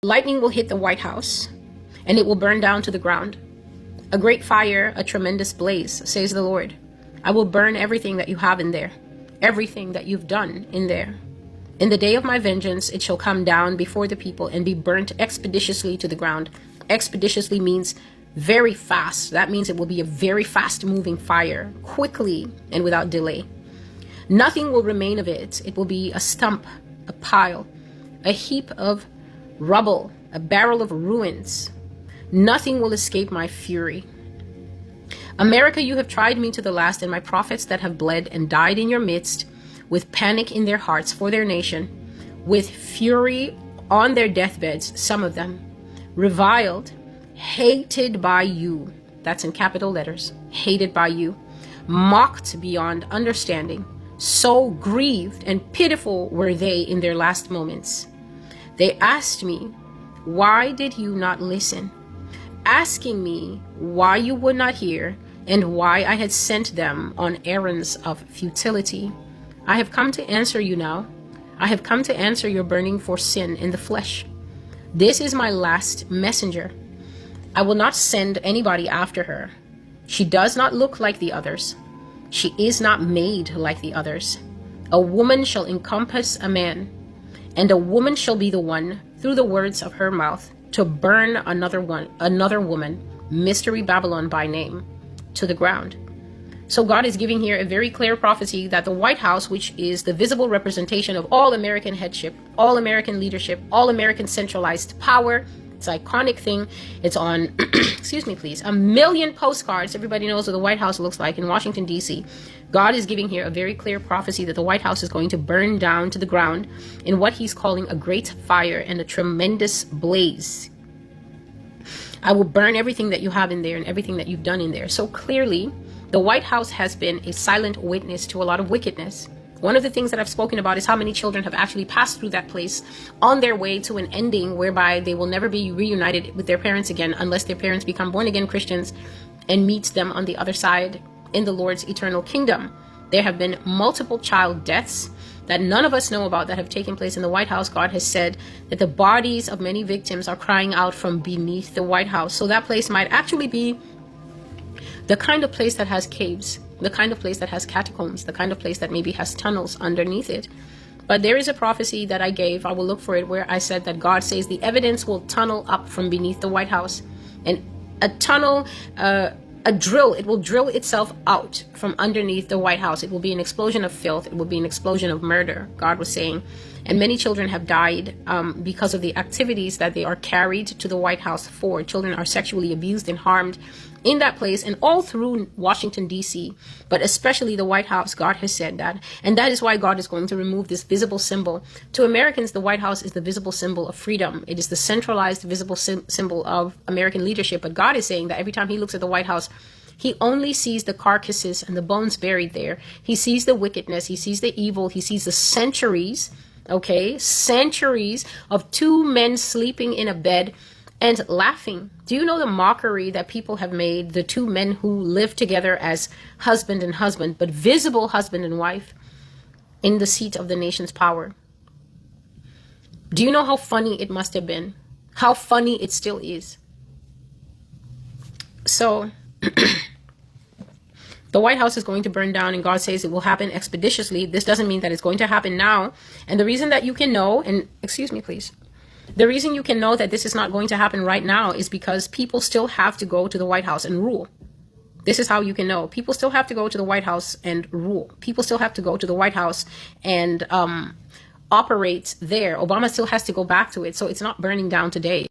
Lightning will hit the White House, and it will burn down to the ground. A great fire, a tremendous blaze, says the Lord. I will burn everything that you have in there, everything that you've done in there. In the day of my vengeance, it shall come down before the people and be burnt expeditiously to the ground. Expeditiously means very fast. That means it will be a very fast moving fire, quickly and without delay. Nothing will remain of it. It will be a stump, a pile, a heap of rubble, a barrel of ruins. Nothing will escape my fury. America, you have tried me to the last, and my prophets that have bled and died in your midst, with panic in their hearts for their nation, with fury on their deathbeds, some of them, reviled, hated by you. That's in capital letters, hated by you, mocked beyond understanding. So grieved and pitiful were they in their last moments. They asked me, why did you not listen? Asking me why you would not hear and why I had sent them on errands of futility. I have come to answer you now. I have come to answer your burning for sin in the flesh. This is my last messenger. I will not send anybody after her. She does not look like the others. She is not made like the others. A woman shall encompass a man, and a woman shall be the one, through the words of her mouth, to burn another woman, Mystery Babylon by name, to the ground. So God is giving here a very clear prophecy that the White House, which is the visible representation of all American headship, all American leadership, all American centralized power, it's an iconic thing. It's on, excuse me, please, 1 million postcards. Everybody knows what the White House looks like in Washington, D.C. God is giving here a very clear prophecy that the White House is going to burn down to the ground in what he's calling a great fire and a tremendous blaze. I will burn everything that you have in there and everything that you've done in there. So clearly, the White House has been a silent witness to a lot of wickedness. One of the things that I've spoken about is how many children have actually passed through that place on their way to an ending whereby they will never be reunited with their parents again unless their parents become born-again Christians and meets them on the other side in the Lord's eternal kingdom. There have been multiple child deaths that none of us know about that have taken place in the White House. God has said that the bodies of many victims are crying out from beneath the White House. So that place might actually be the kind of place that has caves, the kind of place that has catacombs, the kind of place that maybe has tunnels underneath it. But there is a prophecy that I gave, I will look for it, where I said that God says the evidence will tunnel up from beneath the White House. And a tunnel, a drill, it will drill itself out from underneath the White House. It will be an explosion of filth. It will be an explosion of murder, God was saying. And many children have died because of the activities that they are carried to the White House for. Children are sexually abused and harmed in that place and all through Washington, D.C., but especially the White House. God has said that. And that is why God is going to remove this visible symbol. To Americans, the White House is the visible symbol of freedom. It is the centralized visible symbol of American leadership. But God is saying that every time he looks at the White House, he only sees the carcasses and the bones buried there. He sees the wickedness. He sees the evil. He sees the centuries, centuries of two men sleeping in a bed and laughing. Do you know the mockery that people have made, the two men who live together as husband and husband, but visible husband and wife in the seat of the nation's power? Do you know how funny it must have been? How funny it still is. So the White House is going to burn down, and God says it will happen expeditiously. This doesn't mean that it's going to happen now. And the reason that you can know, and excuse me, please. The reason you can know that this is not going to happen right now is because people still have to go to the White House and rule. This is how you can know. People still have to go to the White House and rule. People still have to go to the White House and operate there. Obama still has to go back to it. So it's not burning down today.